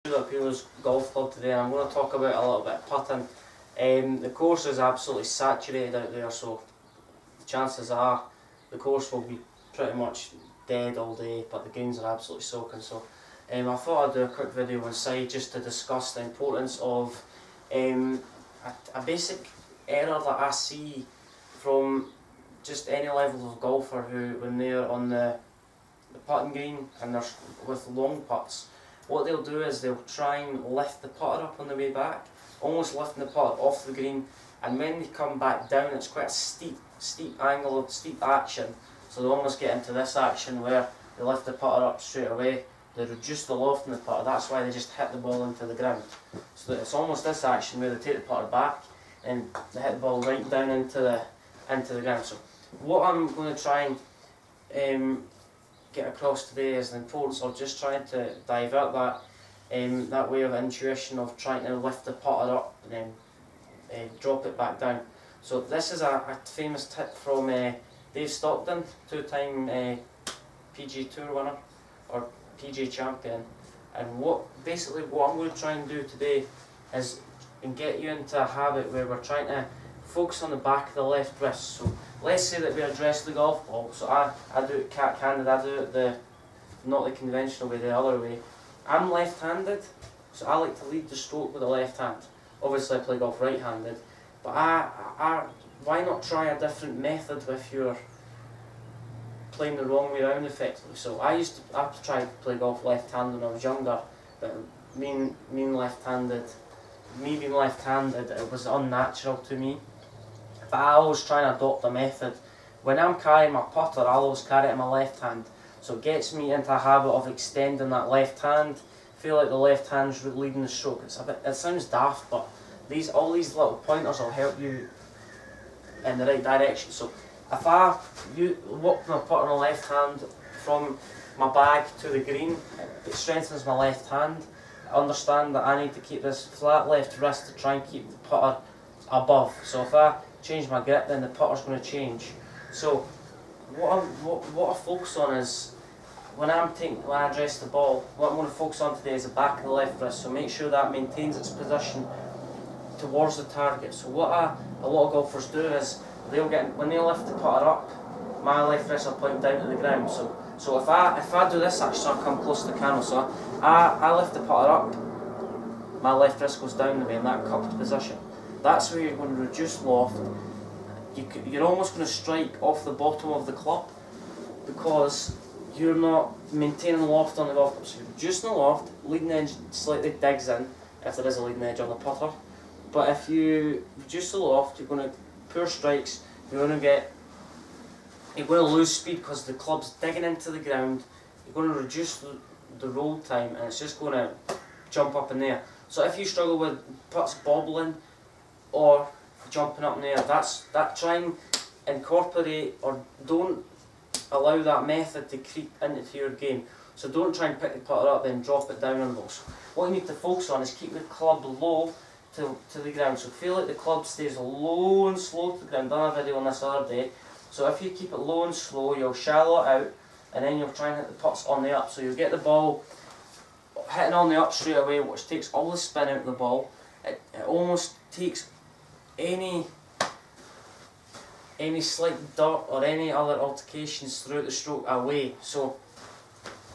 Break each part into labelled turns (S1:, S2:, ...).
S1: The Peelers Golf Club today, and I'm going to talk about a little bit of putting. The course is absolutely saturated out there, so the chances are the course will be pretty much dead all day, but the greens are absolutely soaking. So I thought I'd do a quick video inside just to discuss the importance of a basic error that I see from just any level of golfer who, when they're on the putting green and they're with long putts, what they'll do is they'll try and lift the putter up on the way back, almost lifting the putter off the green, and when they come back down it's quite a steep angle, steep action, so they almost get into this action where they lift the putter up straight away, they reduce the loft in the putter, that's why they just hit the ball into the ground. So it's almost this action where they take the putter back and they hit the ball right down into the ground. So what I'm going to try and get across today is the importance of just trying to divert that way of intuition of trying to lift the putter up and then drop it back down. So this is a famous tip from Dave Stockton, two-time PGA Tour winner or PGA champion, and what I'm going to try and do today is get you into a habit where we're trying to focus on the back of the left wrist. So let's say that we address the golf ball. So I do it cat-handed, I do it not the conventional way, the other way. I'm left-handed, so I like to lead the stroke with the left hand. Obviously I play golf right-handed, but why not try a different method if you're playing the wrong way around effectively? So I used to try to play golf left-handed when I was younger, but me being left-handed, it was unnatural to me. But I always try and adopt a method. When I'm carrying my putter, I'll always carry it in my left hand. So it gets me into a habit of extending that left hand. Feel like the left hand's leading the stroke. It sounds daft, but all these little pointers will help you in the right direction. So if I walk my putter in the left hand from my bag to the green, it strengthens my left hand. I understand that I need to keep this flat left wrist to try and keep the putter above. So if I change my grip, then the putter's going to change. So what I focus on is when I address the ball, what I'm going to focus on today is the back of the left wrist. So make sure that maintains its position towards the target. So what a lot of golfers do is when they lift the putter up, my left wrist will point down to the ground. So if I do this action, I'll come close to the camera. So I lift the putter up, my left wrist goes down the way in that cupped position. That's where you're going to reduce loft. You're almost going to strike off the bottom of the club because you're not maintaining loft on the golf club. So you're reducing the loft, leading edge slightly digs in if there is a leading edge on the putter. But if you reduce the loft, you're going to poor strikes. You're going to lose speed because the club's digging into the ground. You're going to reduce the roll time, and it's just going to jump up in the air. So if you struggle with putts bobbling or jumping up in the air, try and incorporate or don't allow that method to creep into your game. So don't try and pick the putter up then drop it down on those. What you need to focus on is keep the club low to the ground. So feel like the club stays low and slow to the ground. Done a video on this the other day. So if you keep it low and slow, you'll shallow it out, and then you'll try and hit the putts on the up. So you'll get the ball hitting on the up straight away, which takes all the spin out of the ball. It almost takes any slight dirt or any other altercations throughout the stroke away. So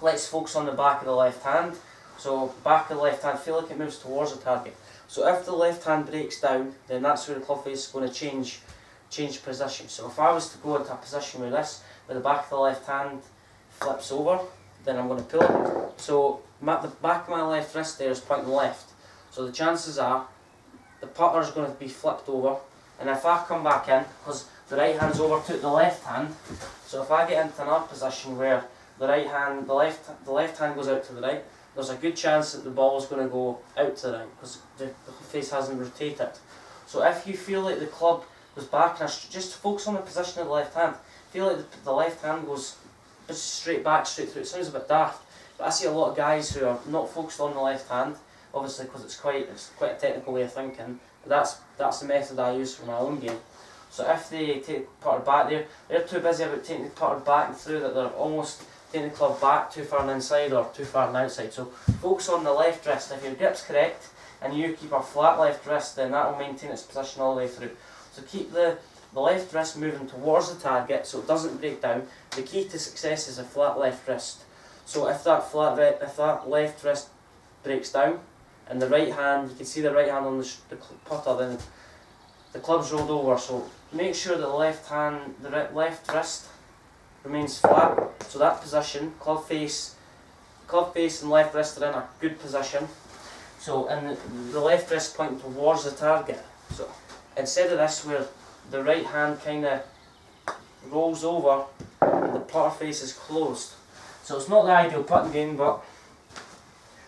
S1: let's focus on the back of the left hand. So back of the left hand, feel like it moves towards the target. So if the left hand breaks down, then that's where the club face is going to change position. So if I was to go into a position where the back of the left hand flips over, then I'm going to pull it. So the back of my left wrist there is pointing left. So the chances are the putter is going to be flipped over, and if I come back in, because the right hand's overtook the left hand, so if I get into another position where the left hand goes out to the right, there's a good chance that the ball is going to go out to the right because the face hasn't rotated. So if you feel like the club goes back, and just focus on the position of the left hand, feel like the left hand goes straight back, straight through. It sounds a bit daft, but I see a lot of guys who are not focused on the left hand, obviously because it's quite a technical way of thinking, but that's the method I use for my own game. So if they take the putter back, they're too busy about taking the putter back and through that they're almost taking the club back too far on the inside or too far on the outside. So focus on the left wrist. If your grip's correct and you keep a flat left wrist, then that will maintain its position all the way through. So keep the left wrist moving towards the target so it doesn't break down. The key to success is a flat left wrist. So if that left wrist breaks down and the right hand, you can see the right hand on the putter, then the club's rolled over. So make sure that the left wrist remains flat. So that position, club face and left wrist are in a good position. So and the left wrist pointing towards the target. So instead of this where the right hand kind of rolls over and the putter face is closed. So it's not the ideal putting game, but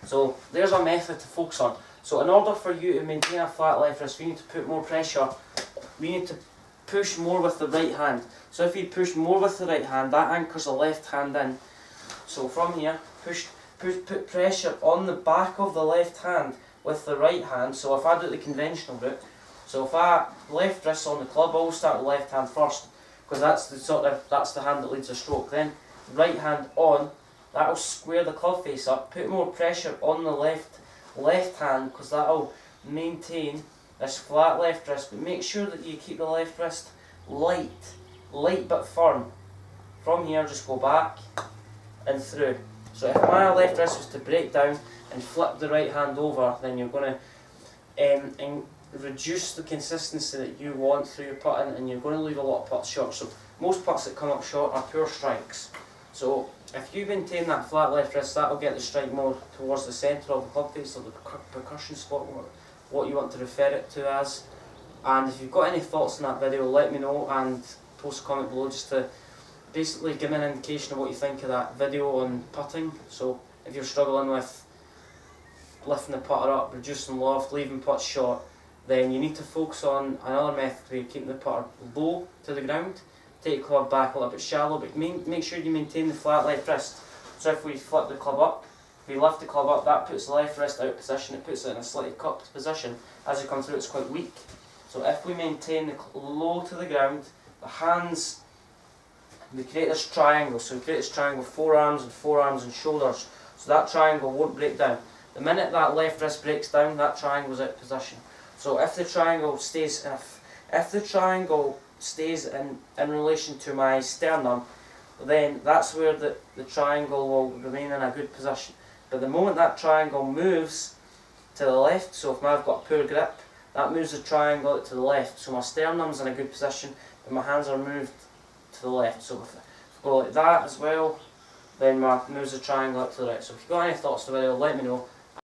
S1: so there's a method to focus on. So in order for you to maintain a flat left wrist, we need to put more pressure. We need to push more with the right hand. So if you push more with the right hand, that anchors the left hand in. So from here, put pressure on the back of the left hand with the right hand. So if I do the conventional route, so if I left wrist on the club, I'll start with the left hand first, because that's the hand that leads the stroke. Then right hand on, that'll square the club face up. Put more pressure on the left hand, because that'll maintain this flat left wrist. But make sure that you keep the left wrist light but firm. From here, just go back and through. So if my left wrist was to break down and flip the right hand over, then you're going to reduce the consistency that you want through your putting, and you're going to leave a lot of putts short. So most putts that come up short are pure strikes. So if you maintain that flat left wrist, that will get the strike more towards the centre of the club face, or the percussion spot, what you want to refer it to as. And if you've got any thoughts on that video, let me know and post a comment below just to basically give me an indication of what you think of that video on putting. So if you're struggling with lifting the putter up, reducing loft, leaving putts short, then you need to focus on another method where you keep the putter low to the ground, take the club back a little bit shallow, but make sure you maintain the flat left wrist. So if we flip the club up, if we lift the club up, that puts the left wrist out of position, it puts it in a slightly cupped position. As you come through, it's quite weak. So if we maintain the low to the ground, the hands, we create this triangle. So we create this triangle, forearms and shoulders. So that triangle won't break down. The minute that left wrist breaks down, that triangle's out of position. So if the triangle stays in relation to my sternum, then that's where the triangle will remain in a good position. But the moment that triangle moves to the left, so if I've got a poor grip, that moves the triangle out to the left. So my sternum's in a good position, but my hands are moved to the left. So if I go like that as well, then moves the triangle out to the right. So if you've got any thoughts on the video, let me know.